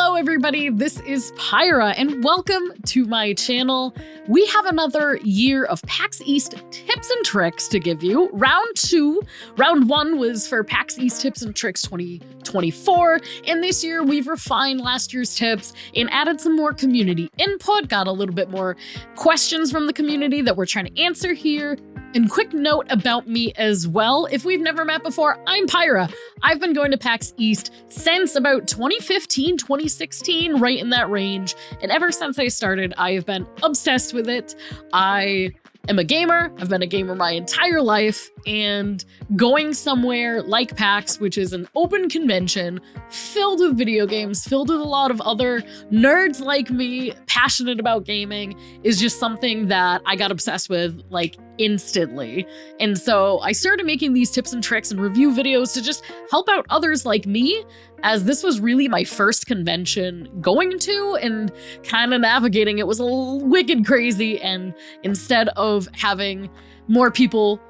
Hello everybody, this is Pyra and welcome to my channel. We have another year of PAX East tips and tricks to give you. Round one was for PAX East Tips and Tricks 2024, and this year we've refined last year's tips and added some more community input, got a little bit more questions from the community that we're trying to answer here. And quick note about me as well, if we've never met before, I'm Pyra. I've been going to PAX East since about 2015, 2016, right in that range. And ever since I started, I have been obsessed with it. I am a gamer. I've been a gamer my entire life, and going somewhere like PAX, which is an open convention filled with video games, filled with a lot of other nerds like me, passionate about gaming, is just something that I got obsessed with like instantly. And so I started making these tips and tricks and review videos to just help out others like me, as this was really my first convention going to, and kind of navigating it was a little wicked crazy. And instead of having more people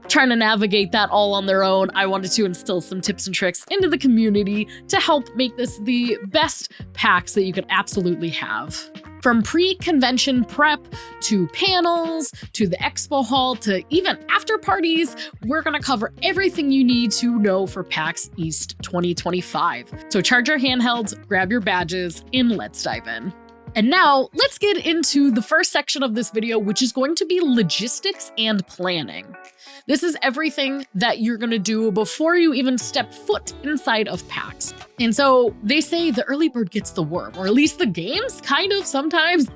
trying to navigate that all on their own, I wanted to instill some tips and tricks into the community to help make this the best PAX that you could absolutely have. From pre-convention prep to panels to the expo hall to even after parties, we're gonna cover everything you need to know for PAX East 2025. So charge your handhelds, grab your badges, and let's dive in. And now let's get into the first section of this video, which is going to be logistics and planning. This is everything that you're gonna do before you even step foot inside of PAX. And so they say the early bird gets the worm, or at least the games kind of sometimes.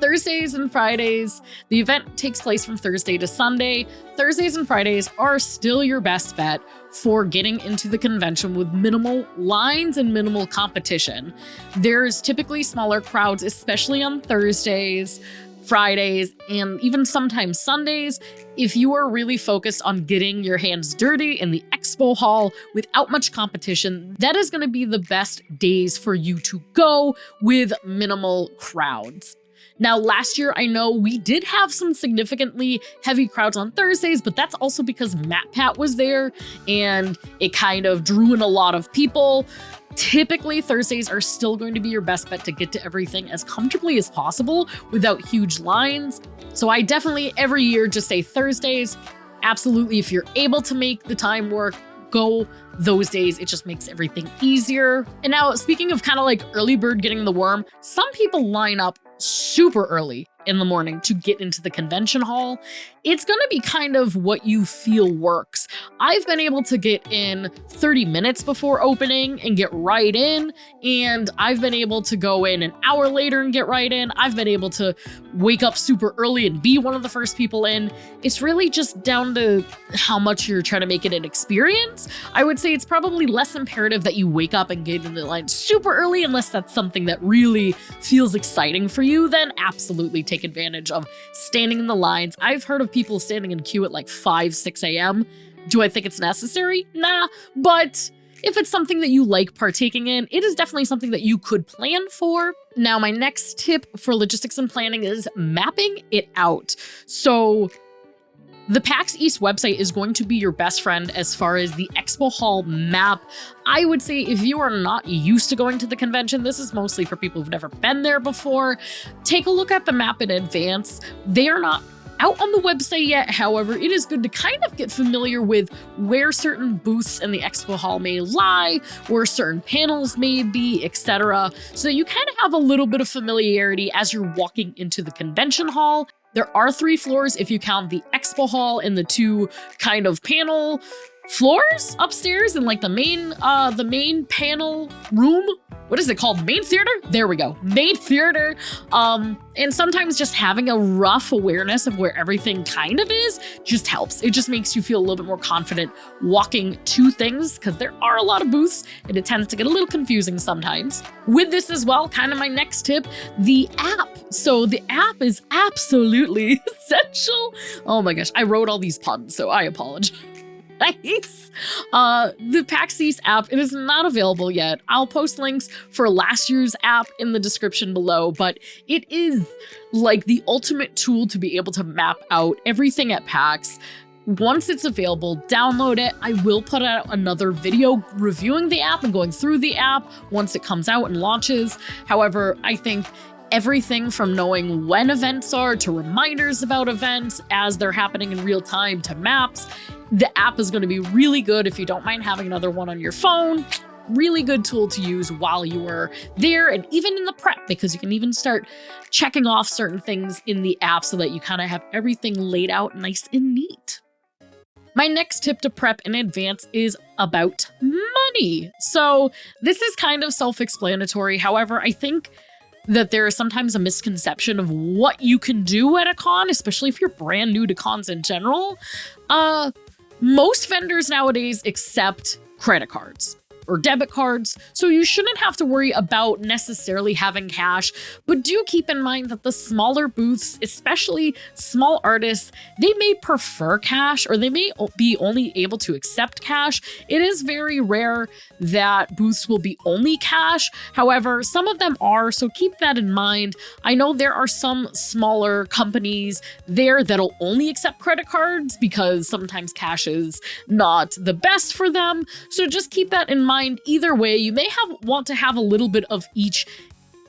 Thursdays and Fridays, the event takes place from Thursday to Sunday. Thursdays and Fridays are still your best bet for getting into the convention with minimal lines and minimal competition. There's typically smaller crowds, especially on Thursdays, Fridays, and even sometimes Sundays. If you are really focused on getting your hands dirty in the expo hall without much competition, that is going to be the best days for you to go with minimal crowds. Now, last year, I know we did have some significantly heavy crowds on Thursdays, but that's also because MatPat was there and it kind of drew in a lot of people. Typically, Thursdays are still going to be your best bet to get to everything as comfortably as possible without huge lines. So I definitely every year just say Thursdays. Absolutely, if you're able to make the time work, go those days. It just makes everything easier. And now, speaking of kind of like early bird getting the worm, some people line up super early in the morning to get into the convention hall. It's gonna be kind of what you feel works. I've been able to get in 30 minutes before opening and get right in, and I've been able to go in an hour later and get right in. I've been able to wake up super early and be one of the first people in. It's really just down to how much you're trying to make it an experience. I would say it's probably less imperative that you wake up and get in the line super early, unless that's something that really feels exciting for you. Then absolutely take advantage of standing in the lines. I've heard of people standing in queue at like 5, 6 a.m. Do I think it's necessary? Nah, but if it's something that you like partaking in, it is definitely something that you could plan for. Now, my next tip for logistics and planning is mapping it out. So the PAX East website is going to be your best friend as far as the expo hall map. I would say if you are not used to going to the convention, this is mostly for people who've never been there before, take a look at the map in advance. They are not out on the website yet. However, it is good to kind of get familiar with where certain booths in the expo hall may lie, where certain panels may be, etc. So that you kind of have a little bit of familiarity as you're walking into the convention hall. There are 3 floors if you count the expo hall and the 2 kind of panel floors upstairs and like the main panel room. What is it called? Main theater? There we go. Main theater. And sometimes just having a rough awareness of where everything kind of is just helps. It just makes you feel a little bit more confident walking to things, because there are a lot of booths and it tends to get a little confusing sometimes. With this as well, kind of my next tip, the app. So the app is absolutely essential. Oh my gosh, I wrote all these puns, so I apologize. The PAX East app, it is not available yet. I'll post links for last year's app in the description below, but it is like the ultimate tool to be able to map out everything at PAX. Once it's available, download it. I will put out another video reviewing the app and going through the app once it comes out and launches. However, I think everything from knowing when events are to reminders about events as they're happening in real time to maps, the app is going to be really good if you don't mind having another one on your phone. Really good tool to use while you are there and even in the prep, because you can even start checking off certain things in the app so that you kind of have everything laid out nice and neat. My next tip to prep in advance is about money. So this is kind of self-explanatory. However, I think that there is sometimes a misconception of what you can do at a con, especially if you're brand new to cons in general. Most vendors nowadays accept credit cards or debit cards, so you shouldn't have to worry about necessarily having cash, but do keep in mind that the smaller booths, especially small artists, they may prefer cash or they may be only able to accept cash. It is very rare that booths will be only cash. However, some of them are, so keep that in mind. I know there are some smaller companies there that'll only accept credit cards because sometimes cash is not the best for them, so just keep that in mind. Either way, you may want to have a little bit of each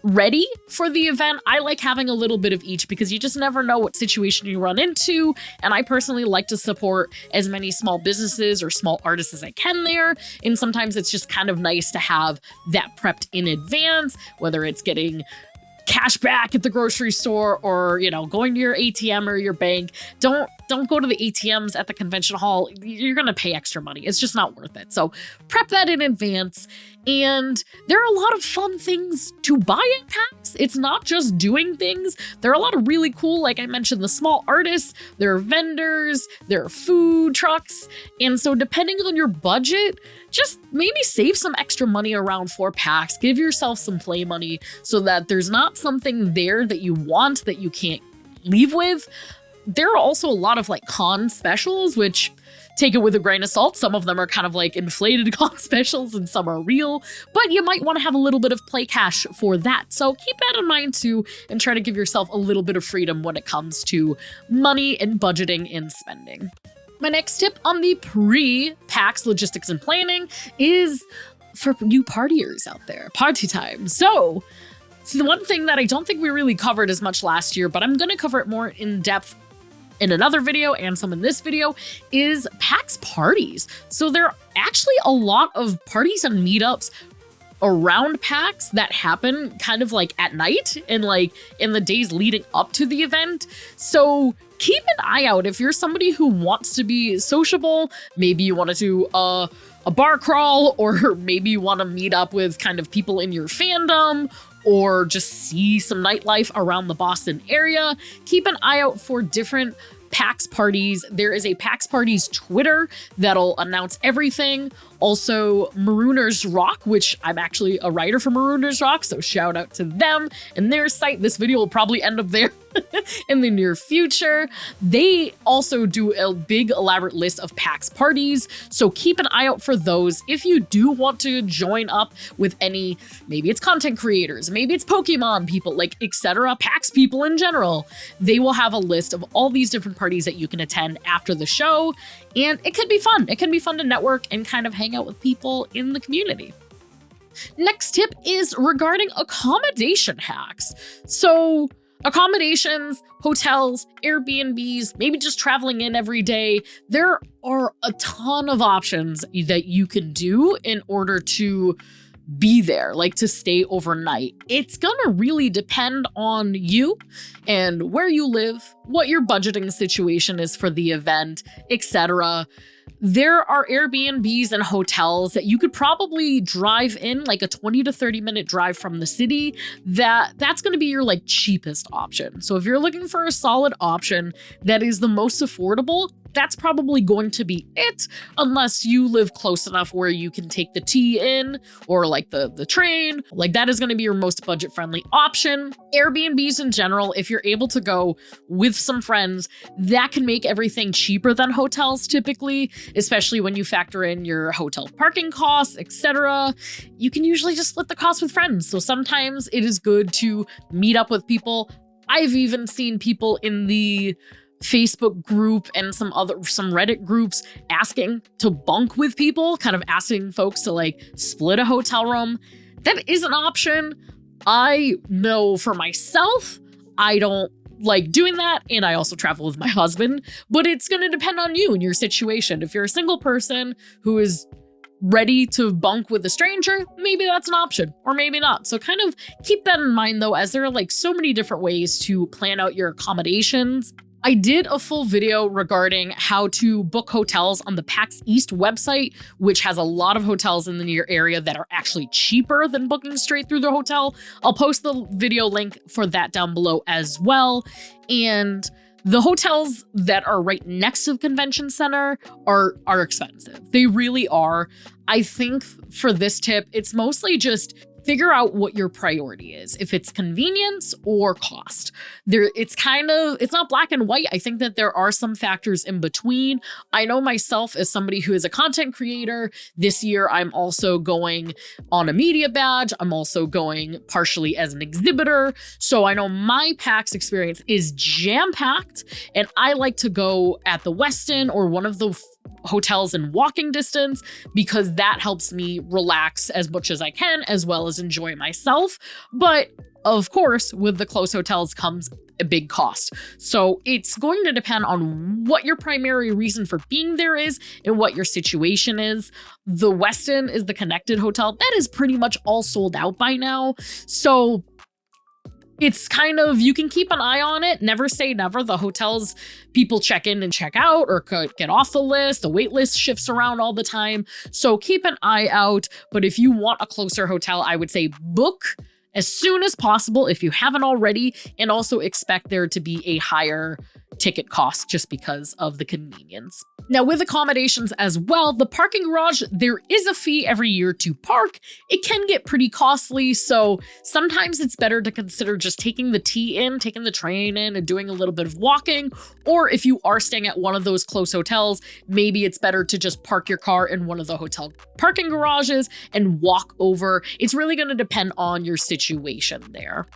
ready for the event. I like having a little bit of each because you just never know what situation you run into, and I personally like to support as many small businesses or small artists as I can there, and sometimes it's just kind of nice to have that prepped in advance, whether it's getting cash back at the grocery store or, you know, going to your ATM or your bank. Don't go to the ATMs at the convention hall. You're going to pay extra money. It's just not worth it. So prep that in advance. And there are a lot of fun things to buy at PAX. It's not just doing things. There are a lot of really cool, like I mentioned, the small artists, there are vendors, there are food trucks. And so depending on your budget, just maybe save some extra money around for PAX. Give yourself some play money so that there's not something there that you want that you can't leave with. There are also a lot of like con specials, which take it with a grain of salt. Some of them are kind of like inflated con specials and some are real, but you might want to have a little bit of play cash for that. So keep that in mind too, and try to give yourself a little bit of freedom when it comes to money and budgeting and spending. My next tip on the pre-PAX logistics and planning is for you partiers out there, party time. So the one thing that I don't think we really covered as much last year, but I'm going to cover it more in depth in another video and some in this video, is PAX parties. So there are actually a lot of parties and meetups around PAX that happen kind of like at night and like in the days leading up to the event. So keep an eye out if you're somebody who wants to be sociable. Maybe you want to do a bar crawl, or maybe you want to meet up with kind of people in your fandom, or just see some nightlife around the Boston area. Keep an eye out for different PAX parties. There is a PAX Parties Twitter that'll announce everything. Also, Marooners Rock, which I'm actually a writer for Marooners Rock, so shout out to them and their site. This video will probably end up there in the near future. They also do a big elaborate list of PAX parties, so keep an eye out for those. If you do want to join up with any, maybe it's content creators, maybe it's Pokemon people, like etc., PAX people in general, they will have a list of all these different parties that you can attend after the show, and it could be fun. It can be fun to network and kind of hang out with people in the community. Next tip is regarding accommodation hacks. So accommodations, hotels, Airbnbs, maybe just traveling in every day. There are a ton of options that you can do in order to be there, like to stay overnight. It's gonna really depend on you and where you live, what your budgeting situation is for the event, etc. There are Airbnbs and hotels that you could probably drive in, like a 20 to 30 minute drive from the city. That's going to be your like cheapest option. So if you're looking for a solid option that is the most affordable, that's probably going to be it, unless you live close enough where you can take the T in or like the train. Like that is going to be your most budget friendly option. Airbnbs in general, if you're able to go with some friends, that can make everything cheaper than hotels typically, especially when you factor in your hotel parking costs, etc. You can usually just split the cost with friends. So sometimes it is good to meet up with people. I've even seen people in the Facebook group and some Reddit groups asking to bunk with people, kind of asking folks to like split a hotel room. That is an option. I know for myself, I don't like doing that, and I also travel with my husband, but it's going to depend on you and your situation. If you're a single person who is ready to bunk with a stranger, maybe that's an option, or maybe not. So kind of keep that in mind though, as there are like so many different ways to plan out your accommodations. I did a full video regarding how to book hotels on the PAX East website, which has a lot of hotels in the near area that are actually cheaper than booking straight through the hotel. I'll post the video link for that down below as well. And the hotels that are right next to the convention center are expensive. They really are. I think for this tip, it's mostly just figure out what your priority is. If it's convenience or cost. It's not black and white. I think that there are some factors in between. I know myself as somebody who is a content creator, this year I'm also going on a media badge. I'm also going partially as an exhibitor. So I know my PAX experience is jam-packed, and I like to go at the Westin or one of the hotels in walking distance, because that helps me relax as much as I can, as well as enjoy myself. But of course, with the close hotels comes a big cost. So it's going to depend on what your primary reason for being there is and what your situation is. The Westin is the connected hotel. That is pretty much all sold out by now. So it's kind of, you can keep an eye on it. Never say never. The hotels, people check in and check out or could get off the list. The wait list shifts around all the time. So keep an eye out. But if you want a closer hotel, I would say book as soon as possible if you haven't already, and also expect there to be a higher ticket cost just because of the convenience. Now, with accommodations as well, the parking garage, there is a fee every year to park. It can get pretty costly, so sometimes it's better to consider just taking the taking the train in and doing a little bit of walking. Or if you are staying at one of those close hotels, maybe it's better to just park your car in one of the hotel parking garages and walk over. It's really going to depend on your situation there.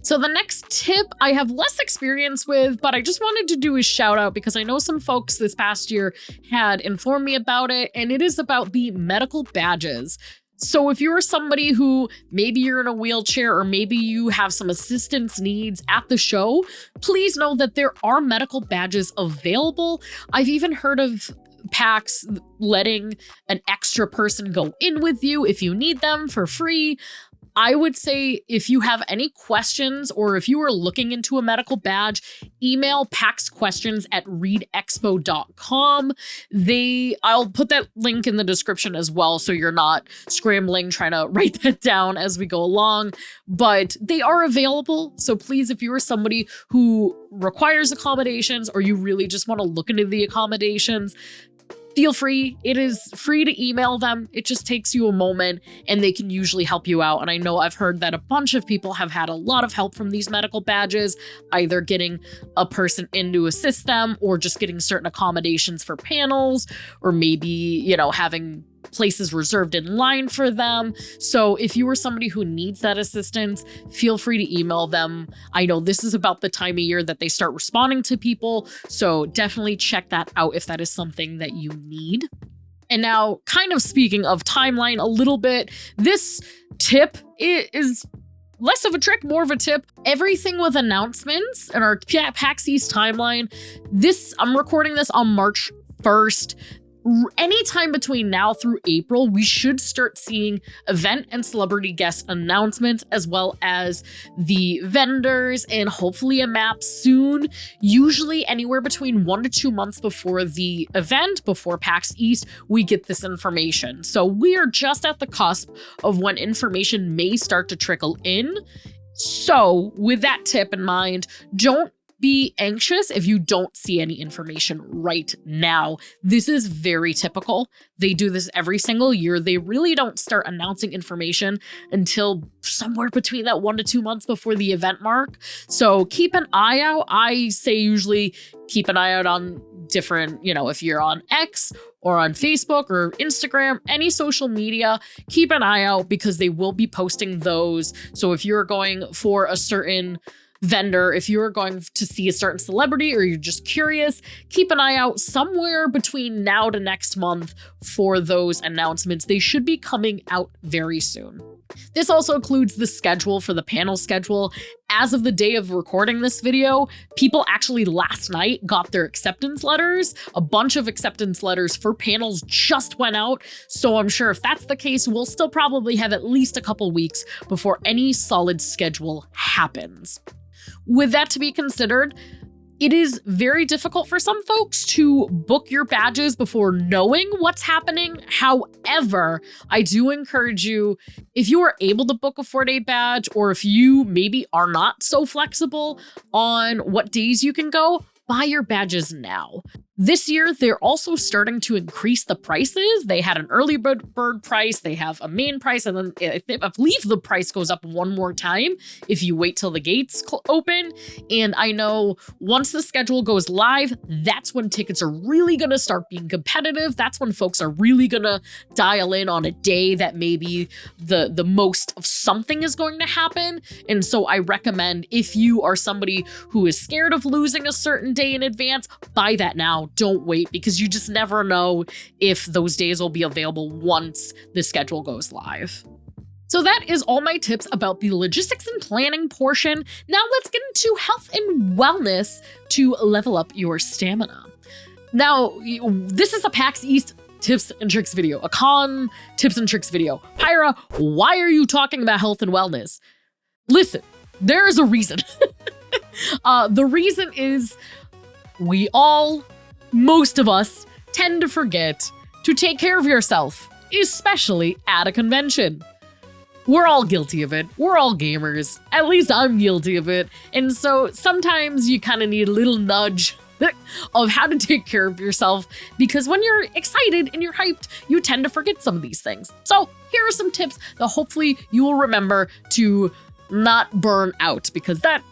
So the next tip I have less experience with, but I just wanted to do a shout out because I know some folks this past year had informed me about it, and it is about the medical badges. So if you're somebody who maybe you're in a wheelchair or maybe you have some assistance needs at the show, please know that there are medical badges available. I've even heard of PAX letting an extra person go in with you if you need them for free. I would say if you have any questions or if you are looking into a medical badge, email paxquestions@readexpo.com. I'll put that link in the description as well, so you're not scrambling trying to write that down as we go along. But they are available. So please, if you are somebody who requires accommodations or you really just want to look into the accommodations, feel free. It is free to email them. It just takes you a moment and they can usually help you out. And I know I've heard that a bunch of people have had a lot of help from these medical badges, either getting a person in to assist them or just getting certain accommodations for panels, or maybe, having places reserved in line for them. So if you are somebody who needs that assistance, feel free to email them. I know this is about the time of year that they start responding to people, so definitely check that out if that is something that you need. And now, kind of speaking of timeline a little bit, this tip is less of a trick, more of a tip. Everything with announcements in our PAX East timeline, I'm recording this on March 1st. Anytime between now through April, we should start seeing event and celebrity guest announcements, as well as the vendors and hopefully a map soon, usually anywhere between 1 to 2 months before the event, before PAX East, we get this information. So we are just at the cusp of when information may start to trickle in. So with that tip in mind, don't be anxious if you don't see any information right now. This is very typical. They do this every single year. They really don't start announcing information until somewhere between that 1 to 2 months before the event mark. So keep an eye out. I say usually keep an eye out on different, if you're on X or on Facebook or Instagram, any social media, keep an eye out because they will be posting those. So if you're going for a certain vendor, if you're going to see a certain celebrity or you're just curious, keep an eye out somewhere between now to next month for those announcements. They should be coming out very soon. This also includes the schedule for the panel schedule. As of the day of recording this video, people actually last night got their acceptance letters. A bunch of acceptance letters for panels just went out. So I'm sure if that's the case, we'll still probably have at least a couple weeks before any solid schedule happens. With that to be considered, it is very difficult for some folks to book your badges before knowing what's happening. However, I do encourage you, if you are able to book a 4-day badge, or if you maybe are not so flexible on what days you can go, buy your badges now. This year, they're also starting to increase the prices. They had an early bird price, they have a main price, and then I believe the price goes up one more time if you wait till the gates open. And I know once the schedule goes live, that's when tickets are really gonna start being competitive. That's when folks are really gonna dial in on a day that maybe the most of something is going to happen. And so I recommend, if you are somebody who is scared of losing a certain day in advance, buy that now. Don't wait, because you just never know if those days will be available once the schedule goes live. So that is all my tips about the logistics and planning portion. Now let's get into health and wellness to level up your stamina. Now, this is a PAX East tips and tricks video, a con tips and tricks video. Pyra, why are you talking about health and wellness? Listen, there is a reason. The reason is most of us tend to forget to take care of yourself, especially at a convention. We're all guilty of it. We're all gamers. At least I'm guilty of it. And so sometimes you kind of need a little nudge of how to take care of yourself, because when you're excited and you're hyped, you tend to forget some of these things. So here are some tips that hopefully you will remember to not burn out, because that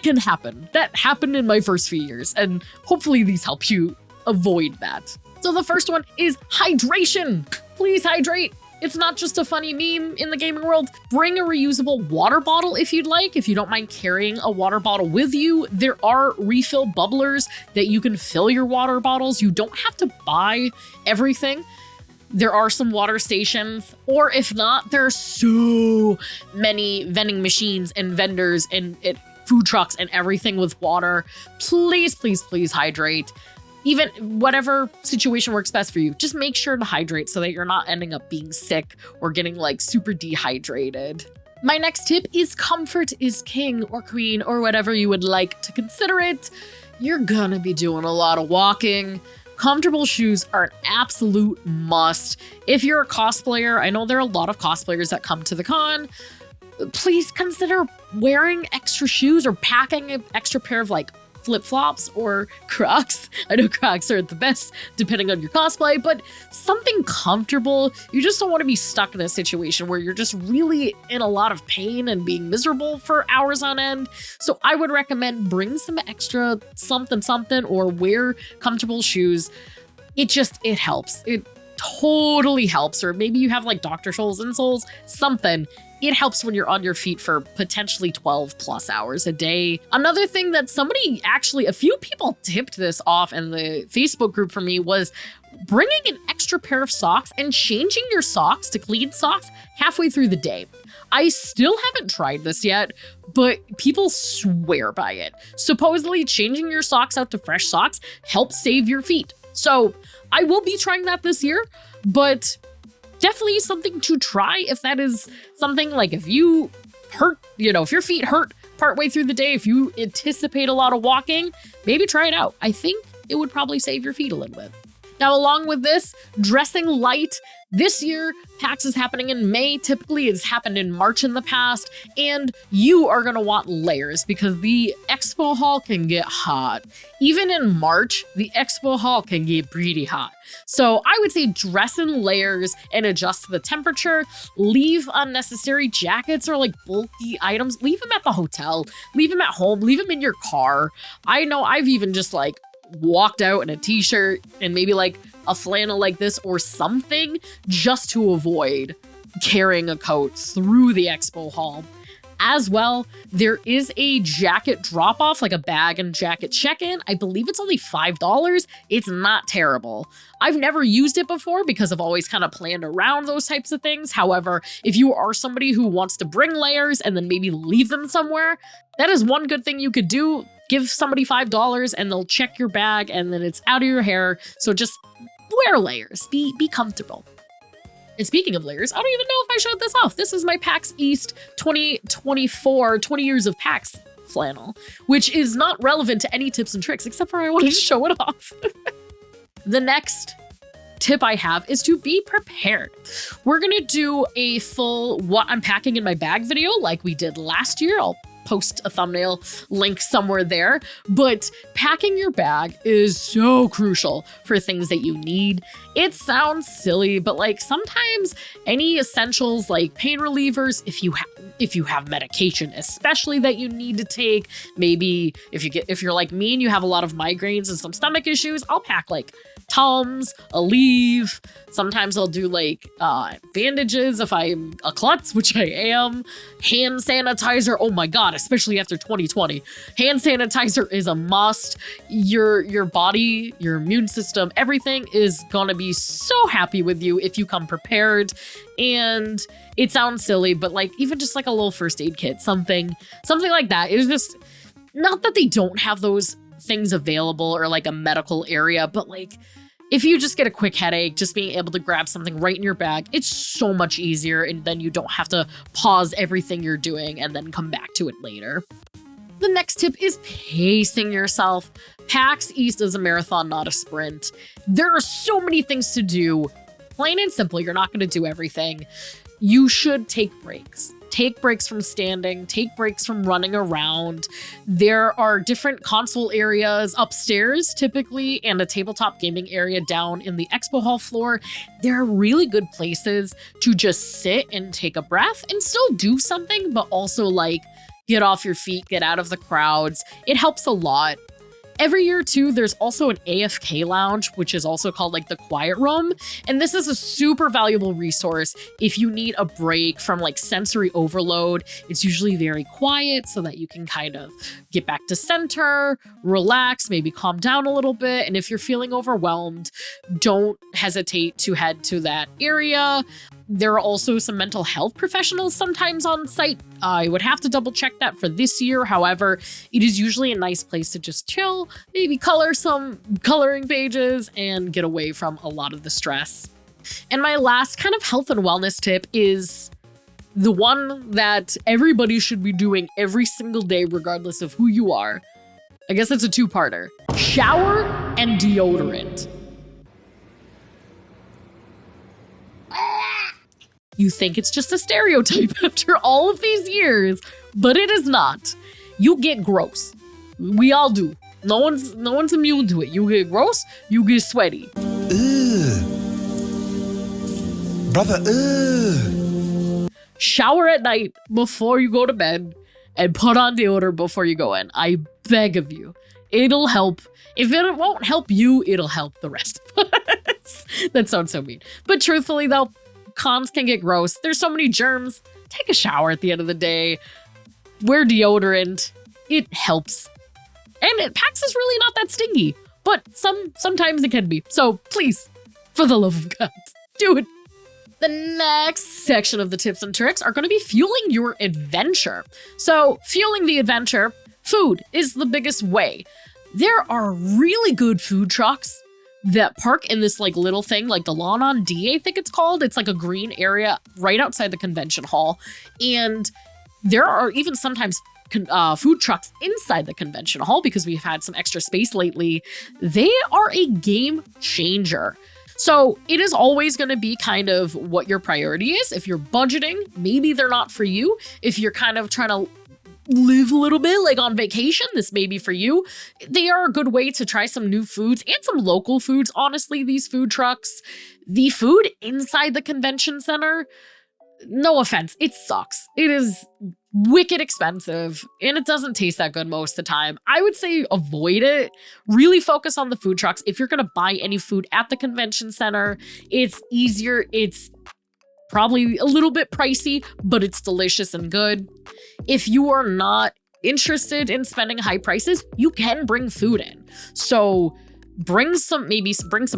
can happen. That happened in my first few years, and hopefully these help you avoid that. So the first one is hydration. Please hydrate. It's not just a funny meme in the gaming world. Bring a reusable water bottle if you'd like. If you don't mind carrying a water bottle with you, there are refill bubblers that you can fill your water bottles. You don't have to buy everything. There are some water stations, or if not, there are so many vending machines and vendors and food trucks and everything with water. Please, please, please hydrate. Even whatever situation works best for you, just make sure to hydrate so that you're not ending up being sick or getting like super dehydrated. My next tip is comfort is king or queen, or whatever you would like to consider it. You're gonna be doing a lot of walking. Comfortable shoes are an absolute must. If you're a cosplayer, I know there are a lot of cosplayers that come to the con. Please consider wearing extra shoes or packing an extra pair of like flip-flops or Crocs. I know Crocs are the best depending on your cosplay, but something comfortable. You just don't want to be stuck in a situation where you're just really in a lot of pain and being miserable for hours on end. So I would recommend bring some extra something or wear comfortable shoes. It helps. It totally helps. Or maybe you have like Dr. Scholl's insoles, something. It helps when you're on your feet for potentially 12 plus hours a day. Another thing that a few people tipped this off in the Facebook group for me was bringing an extra pair of socks and changing your socks to clean socks halfway through the day. I still haven't tried this yet, but people swear by it. Supposedly changing your socks out to fresh socks helps save your feet. So I will be trying that this year, but definitely something to try if that is something like if you hurt, if your feet hurt partway through the day, if you anticipate a lot of walking, maybe try it out. I think it would probably save your feet a little bit. Now, along with this, dressing light. This year, PAX is happening in May. Typically, it's happened in March in the past, and you are going to want layers because the expo hall can get hot. Even in March, the expo hall can get pretty hot. So I would say dress in layers and adjust to the temperature. Leave unnecessary jackets or like bulky items. Leave them at the hotel. Leave them at home. Leave them in your car. I know I've even just like walked out in a t-shirt and maybe like a flannel like this or something just to avoid carrying a coat through the expo hall. As well, there is a jacket drop-off, like a bag and jacket check-in. I believe it's only $5. It's not terrible. I've never used it before because I've always kind of planned around those types of things. However, if you are somebody who wants to bring layers and then maybe leave them somewhere, that is one good thing you could do. Give somebody $5 and they'll check your bag and then it's out of your hair. So just wear layers, be comfortable. And speaking of layers, I don't even know if I showed this off. This is my PAX East 2024, 20 years of PAX flannel, which is not relevant to any tips and tricks, except for I wanted to show it off. The next tip I have is to be prepared. We're gonna do a full what I'm packing in my bag video like we did last year. I'll post a thumbnail link somewhere there, but packing your bag is so crucial for things that you need. It sounds silly, but like sometimes any essentials like pain relievers, if you have medication, especially that you need to take, maybe if you're like me and you have a lot of migraines and some stomach issues, I'll pack like Tums, Aleve. Sometimes I'll do like bandages if I'm a klutz, which I am. Hand sanitizer. Oh my God, especially after 2020. Hand sanitizer is a must. Your body, your immune system, everything is gonna be so happy with you if you come prepared. And it sounds silly, but like even just like a little first aid kit, something like that. It's just not that they don't have those things available or like a medical area, but like if you just get a quick headache, just being able to grab something right in your bag, it's so much easier, and then you don't have to pause everything you're doing and then come back to it later. The next tip is pacing yourself. PAX East is a marathon, not a sprint. There are so many things to do. Plain and simple, you're not going to do everything. You should take breaks. Take breaks from standing, take breaks from running around. There are different console areas upstairs, typically, and a tabletop gaming area down in the expo hall floor. They're really good places to just sit and take a breath and still do something, but also like get off your feet, get out of the crowds. It helps a lot. Every year, too, there's also an AFK lounge, which is also called like the quiet room. And this is a super valuable resource if you need a break from like sensory overload. It's usually very quiet so that you can kind of get back to center, relax, maybe calm down a little bit. And if you're feeling overwhelmed, don't hesitate to head to that area. There are also some mental health professionals sometimes on site. I would have to double check that for this year. However, it is usually a nice place to just chill, maybe color some coloring pages, and get away from a lot of the stress. And my last kind of health and wellness tip is the one that everybody should be doing every single day, regardless of who you are. I guess it's a two-parter. Shower and deodorant. You think it's just a stereotype after all of these years, but it is not. You get gross. We all do. No one's immune to it. You get gross, you get sweaty. Ugh. Brother, ugh. Shower at night before you go to bed and put on deodorant before you go in. I beg of you. It'll help. If it won't help you, it'll help the rest of us. That sounds so mean. But truthfully though, cons can get gross. There's so many germs. Take a shower at the end of the day. Wear deodorant. It helps. And PAX is really not that stingy, but sometimes it can be. So please, for the love of God, do it. The next section of the tips and tricks are going to be fueling your adventure. So fueling the adventure, food is the biggest way. There are really good food trucks that park in this like little thing, like the Lawn on D, I think it's called. It's like a green area right outside the convention hall. And there are even sometimes food trucks inside the convention hall because we've had some extra space lately. They are a game changer. So it is always going to be kind of what your priority is. If you're budgeting, maybe they're not for you. If you're kind of trying to live a little bit like on vacation, this may be for you. They are a good way to try some new foods and some local foods. Honestly, these food trucks, the food inside the convention center, no offense, it sucks. It is wicked expensive and it doesn't taste that good most of the time. I would say avoid it. Really focus on the food trucks. If you're going to buy any food at the convention center, it's easier. It's Probably a little bit pricey, but it's delicious and good. If you are not interested in spending high prices, you can bring food in. So bring some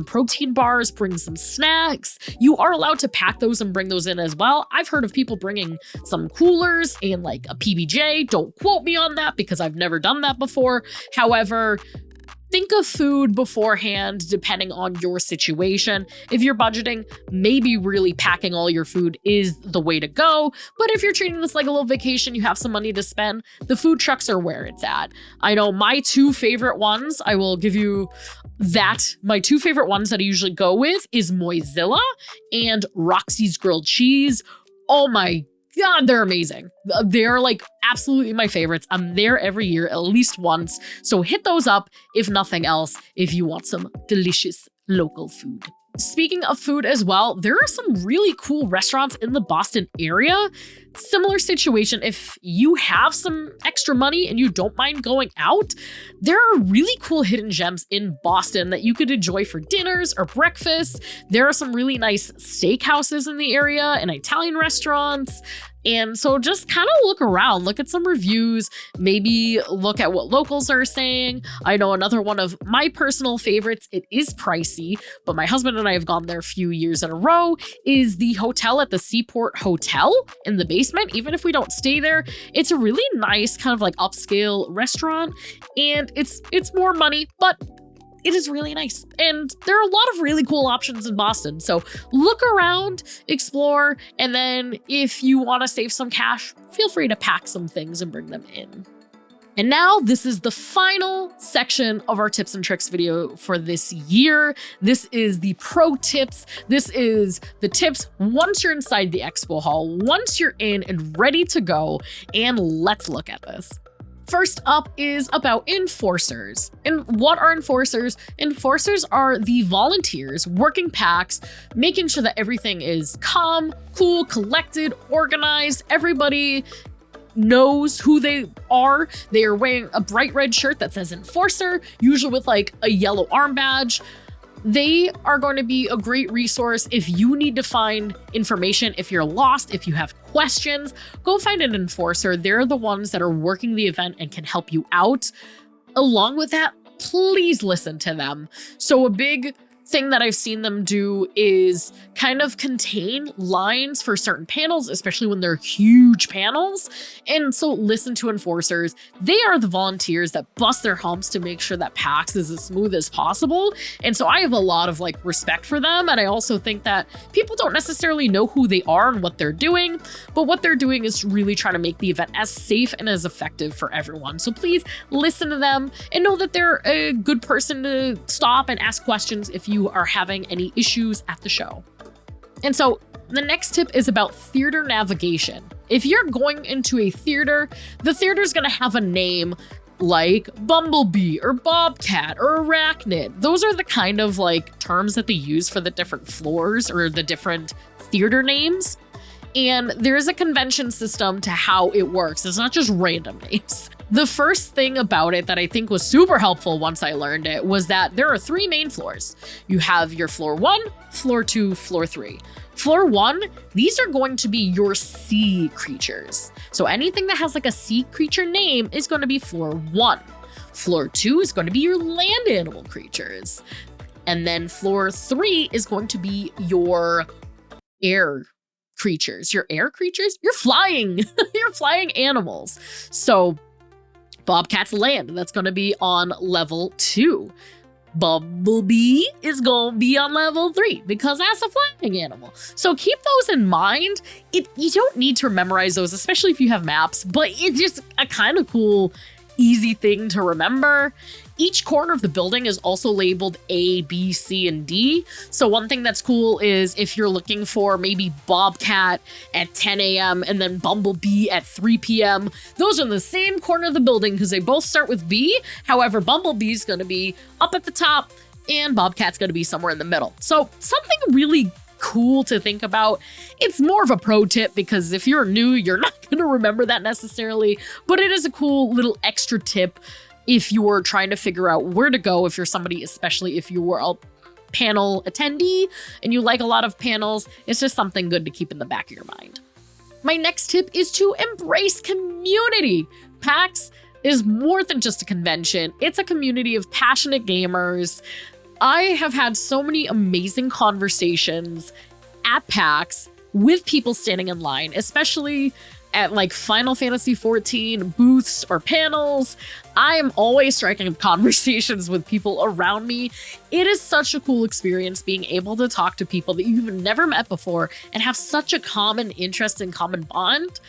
protein bars, bring some snacks. You are allowed to pack those and bring those in as well. I've heard of people bringing some coolers and like a PBJ. Don't quote me on that because I've never done that before. However, think of food beforehand depending on your situation. If you're budgeting, maybe really packing all your food is the way to go. But if you're treating this like a little vacation, you have some money to spend, the food trucks are where it's at. I know my two favorite ones, I will give you that. My two favorite ones that I usually go with is Moizilla and Roxy's Grilled Cheese. Oh my God, they're amazing. They're like absolutely my favorites. I'm there every year, at least once. So hit those up, if nothing else, if you want some delicious local food. Speaking of food as well, there are some really cool restaurants in the Boston area. Similar situation, if you have some extra money and you don't mind going out, there are really cool hidden gems in Boston that you could enjoy for dinners or breakfast. There are some really nice steakhouses in the area and Italian restaurants. And so just kind of look around, look at some reviews, maybe look at what locals are saying. I know another one of my personal favorites, it is pricey, but my husband and I have gone there a few years in a row, is the hotel at the Seaport Hotel in the basement. Even if we don't stay there, it's a really nice kind of like upscale restaurant, and it's more money, but it is really nice. And there are a lot of really cool options in Boston. So look around, explore, and then if you want to save some cash, feel free to pack some things and bring them in. And now this is the final section of our tips and tricks video for this year. This is the pro tips. This is the tips once you're inside the expo hall, once you're in and ready to go. And let's look at this. First up is about enforcers. And what are enforcers? Enforcers are the volunteers working PAX, making sure that everything is calm, cool, collected, organized. Everybody knows who they are. They are wearing a bright red shirt that says enforcer, usually with like a yellow arm badge. They are going to be a great resource if you need to find information, if you're lost, if you have questions, go find an enforcer. They're the ones that are working the event and can help you out. Along with that, please listen to them. So a big thing that I've seen them do is kind of contain lines for certain panels, especially when they're huge panels. And so listen to enforcers. They are the volunteers that bust their humps to make sure that PAX is as smooth as possible. And so I have a lot of like respect for them. And I also think that people don't necessarily know who they are and what they're doing, but what they're doing is really trying to make the event as safe and as effective for everyone. So please listen to them and know that they're a good person to stop and ask questions if you are having any issues at the show. And so the next tip is about theater navigation. If you're going into a theater, the theater is going to have a name like Bumblebee or Bobcat or Arachnid. Those are the kind of like terms that they use for the different floors or the different theater names. And there's a convention system to how it works. It's not just random names. The first thing about it that I think was super helpful once I learned it was that there are 3 main floors. You have your floor 1, floor 2, floor 3. Floor 1, these are going to be your sea creatures. So anything that has like a sea creature name is going to be floor 1. Floor 2 is going to be your land animal creatures. And then floor 3 is going to be your air creatures. Your air creatures? You're flying. You're flying animals. So Bobcat's land, that's going to be on level 2. Bumblebee is going to be on level 3 because that's a flying animal. So keep those in mind. You don't need to memorize those, especially if you have maps, but it's just a kind of cool, easy thing to remember. Each corner of the building is also labeled A, B, C, and D. So one thing that's cool is if you're looking for maybe Bobcat at 10 a.m. and then Bumblebee at 3 p.m., those are in the same corner of the building because they both start with B. However, Bumblebee's going to be up at the top and Bobcat's going to be somewhere in the middle. So something really cool to think about. It's more of a pro tip because if you're new, you're not going to remember that necessarily, but it is a cool little extra tip if you're trying to figure out where to go, if you're somebody, especially if you are panel attendee and you like a lot of panels, it's just something good to keep in the back of your mind. My next tip is to embrace community. PAX is more than just a convention. It's a community of passionate gamers. I have had so many amazing conversations at PAX with people standing in line, especially at like Final Fantasy XIV booths or panels. I am always striking up conversations with people around me. It is such a cool experience being able to talk to people that you've never met before and have such a common interest and common bond.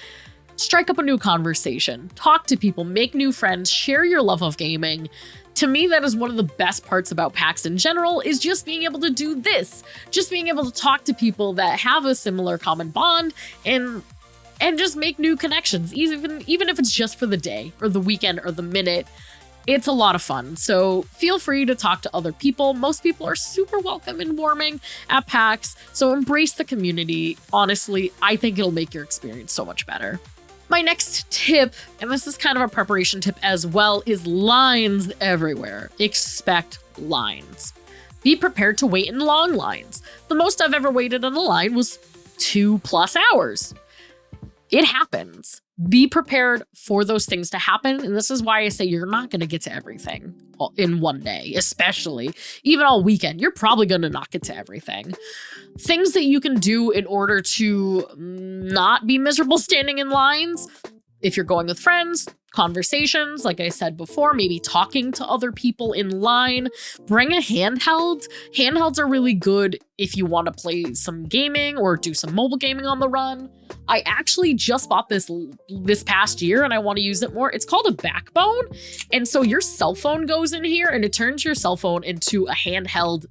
Strike up a new conversation, talk to people, make new friends, share your love of gaming. To me, that is one of the best parts about PAX in general, is just being able to do this. Just being able to talk to people that have a similar common bond and just make new connections, even if it's just for the day or the weekend or the minute. It's a lot of fun. So feel free to talk to other people. Most people are super welcome and warming at PAX. So embrace the community. Honestly, I think it'll make your experience so much better. My next tip, and this is kind of a preparation tip as well, is lines everywhere. Expect lines. Be prepared to wait in long lines. The most I've ever waited in a line was 2+ hours. It happens. Be prepared for those things to happen. And this is why I say you're not going to get to everything in one day, especially even all weekend. You're probably going to not get to everything. Things that you can do in order to not be miserable standing in lines. If you're going with friends, conversations, like I said before, maybe talking to other people in line. Bring a handheld. Handhelds are really good if you want to play some gaming or do some mobile gaming on the run. I actually just bought this past year and I want to use it more. It's called a Backbone. And so your cell phone goes in here and it turns your cell phone into a handheld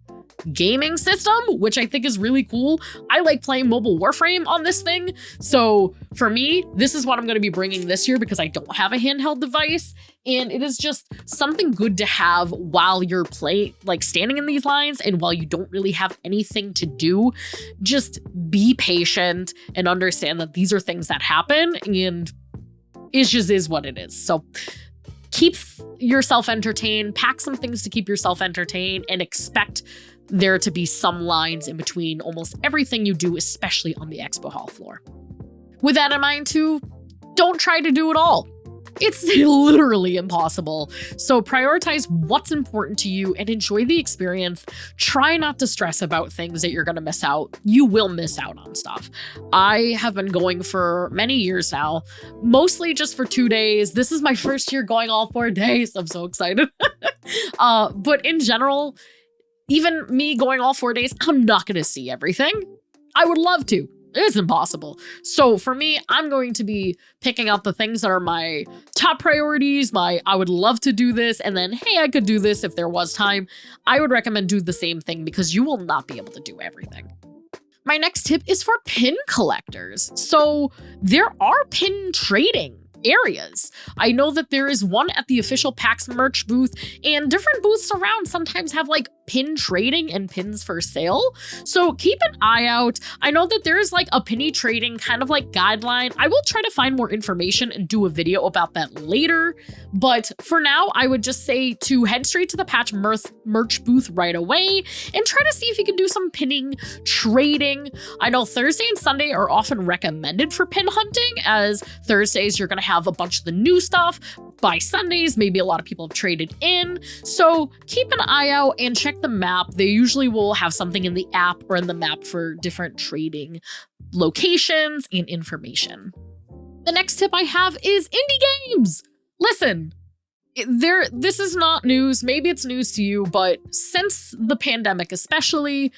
gaming system, which I think is really cool. I like playing mobile Warframe on this thing. So for me, this is what I'm going to be bringing this year because I don't have a handheld device. And it is just something good to have while you're standing in these lines and while you don't really have anything to do. Just be patient and understand that these are things that happen and it just is what it is. So keep yourself entertained, pack some things to keep yourself entertained, and expect there to be some lines in between almost everything you do, especially on the expo hall floor. With that in mind too, don't try to do it all. It's literally impossible. So prioritize what's important to you and enjoy the experience. Try not to stress about things that you're going to miss out. You will miss out on stuff. I have been going for many years now, mostly just for 2 days. This is my first year going all 4 days. I'm so excited. But in general, even me going all 4 days, I'm not going to see everything. I would love to. It's impossible. So for me, I'm going to be picking out the things that are my top priorities, I would love to do this, and then, hey, I could do this if there was time. I would recommend do the same thing because you will not be able to do everything. My next tip is for pin collectors. So there are pin trading areas. I know that there is one at the official PAX merch booth, and different booths around sometimes have like pin trading and pins for sale. So keep an eye out. I know that there is like a penny trading kind of like guideline. I will try to find more information and do a video about that later. But for now, I would just say to head straight to the PAX merch booth right away and try to see if you can do some pinning trading. I know Thursday and Sunday are often recommended for pin hunting, as Thursdays you're going to have a bunch of the new stuff. By Sundays, maybe a lot of people have traded in. So keep an eye out and check the map. They usually will have something in the app or in the map for different trading locations and information. The next tip I have is indie games. Listen, this is not news. Maybe it's news to you, but since the pandemic especially,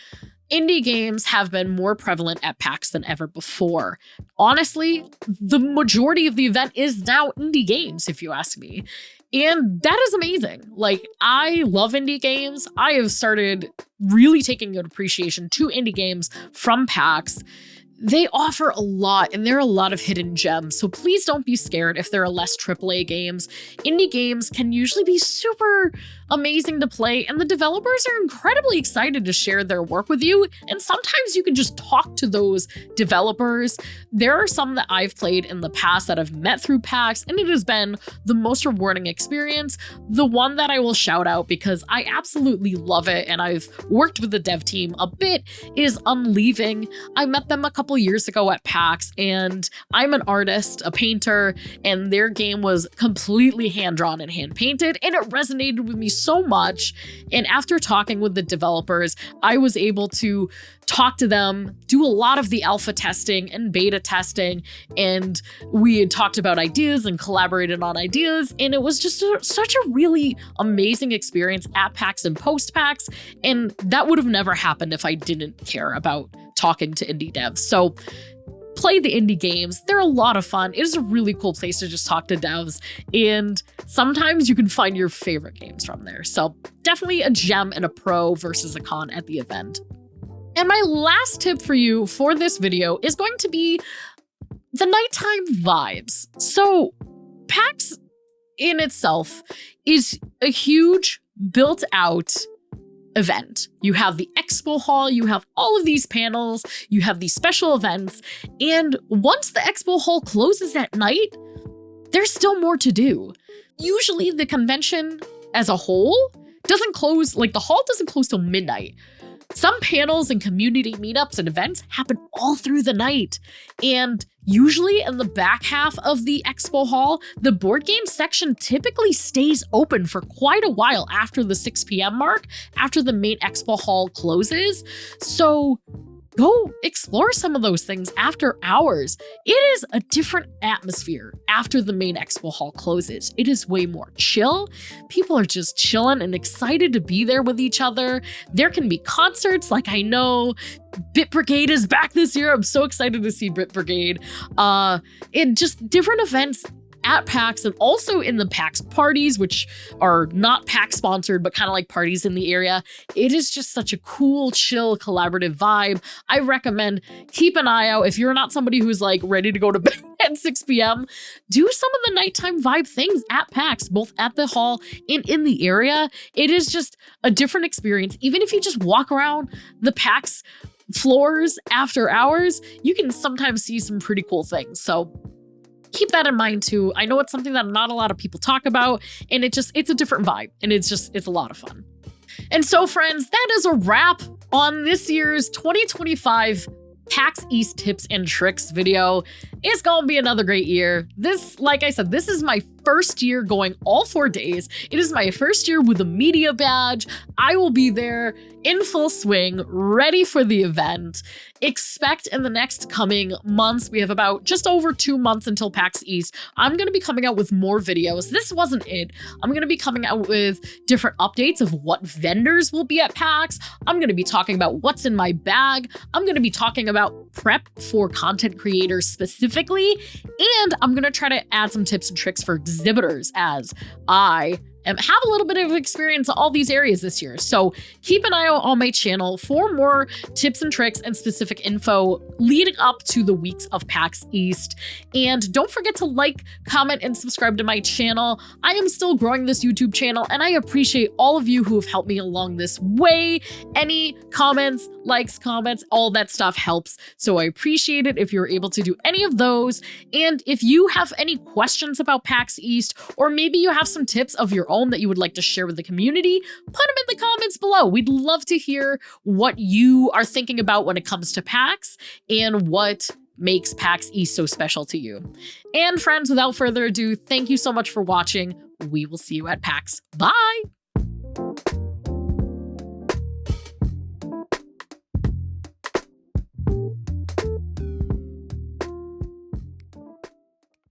indie games have been more prevalent at PAX than ever before. Honestly, the majority of the event is now indie games, if you ask me. And that is amazing. Like, I love indie games. I have started really taking an appreciation to indie games from PAX. they offer a lot, and there are a lot of hidden gems, so please don't be scared if there are less AAA games. Indie games can usually be super amazing to play, and the developers are incredibly excited to share their work with you, and sometimes you can just talk to those developers. There are some that I've played in the past that I've met through PAX, and it has been the most rewarding experience. The one that I will shout out because I absolutely love it, and I've worked with the dev team a bit, is Unleaving. I met them a couple years ago at PAX, and I'm an artist, a painter, and their game was completely hand-drawn and hand-painted, and it resonated with me so much. And after talking with the developers, I was able to talk to them, do a lot of the alpha testing and beta testing, and we had talked about ideas and collaborated on ideas, and it was just such a really amazing experience at PAX and post-PAX, and that would have never happened if I didn't care about talking to indie devs. So play the indie games. They're a lot of fun. It is a really cool place to just talk to devs, and sometimes you can find your favorite games from there. So definitely a gem and a pro versus a con at the event. And my last tip for you for this video is going to be the nighttime vibes. So PAX in itself is a huge built out event. You have the expo hall, you have all of these panels, you have these special events, and once the expo hall closes at night, there's still more to do. Usually the convention as a whole doesn't close, like the hall doesn't close till midnight. Some panels and community meetups and events happen all through the night. And usually in the back half of the expo hall, the board game section typically stays open for quite a while after the 6 p.m. mark, after the main expo hall closes. So go explore some of those things after hours. It is a different atmosphere after the main expo hall closes. It is way more chill. People are just chilling and excited to be there with each other. There can be concerts, like I know Bit Brigade is back this year. I'm so excited to see Bit Brigade. And just different events at PAX, and also in the PAX parties, which are not PAX sponsored, but kind of like parties in the area. It is just such a cool, chill, collaborative vibe. I recommend keep an eye out. If you're not somebody who's like ready to go to bed at 6 p.m., do some of the nighttime vibe things at PAX, both at the hall and in the area. It is just a different experience. Even if you just walk around the PAX floors after hours, you can sometimes see some pretty cool things. So keep that in mind too. I know it's something that not a lot of people talk about, and it's a different vibe, and it's a lot of fun. And so friends, that is a wrap on this year's 2025 PAX East tips and tricks video. It's gonna be another great year. This, like I said, this is my first year going all 4 days. It is my first year with a media badge. I will be there in full swing, ready for the event. Expect in the next coming months, we have about just over 2 months until PAX East. I'm gonna be coming out with more videos. This wasn't it. I'm gonna be coming out with different updates of what vendors will be at PAX. I'm gonna be talking about what's in my bag. I'm gonna be talking about prep for content creators specifically, and I'm gonna try to add some tips and tricks for exhibitors, as I have a little bit of experience in all these areas this year. So keep an eye out on my channel for more tips and tricks and specific info leading up to the weeks of PAX East. And don't forget to like, comment, and subscribe to my channel. I am still growing this YouTube channel, and I appreciate all of you who have helped me along this way. Any comments, likes, comments, all that stuff helps. So I appreciate it if you're able to do any of those. And if you have any questions about PAX East, or maybe you have some tips of your own that you would like to share with the community, put them in the comments below. We'd love to hear what you are thinking about when it comes to PAX and what makes PAX East so special to you. And friends, without further ado, thank you so much for watching. We will see you at PAX. Bye!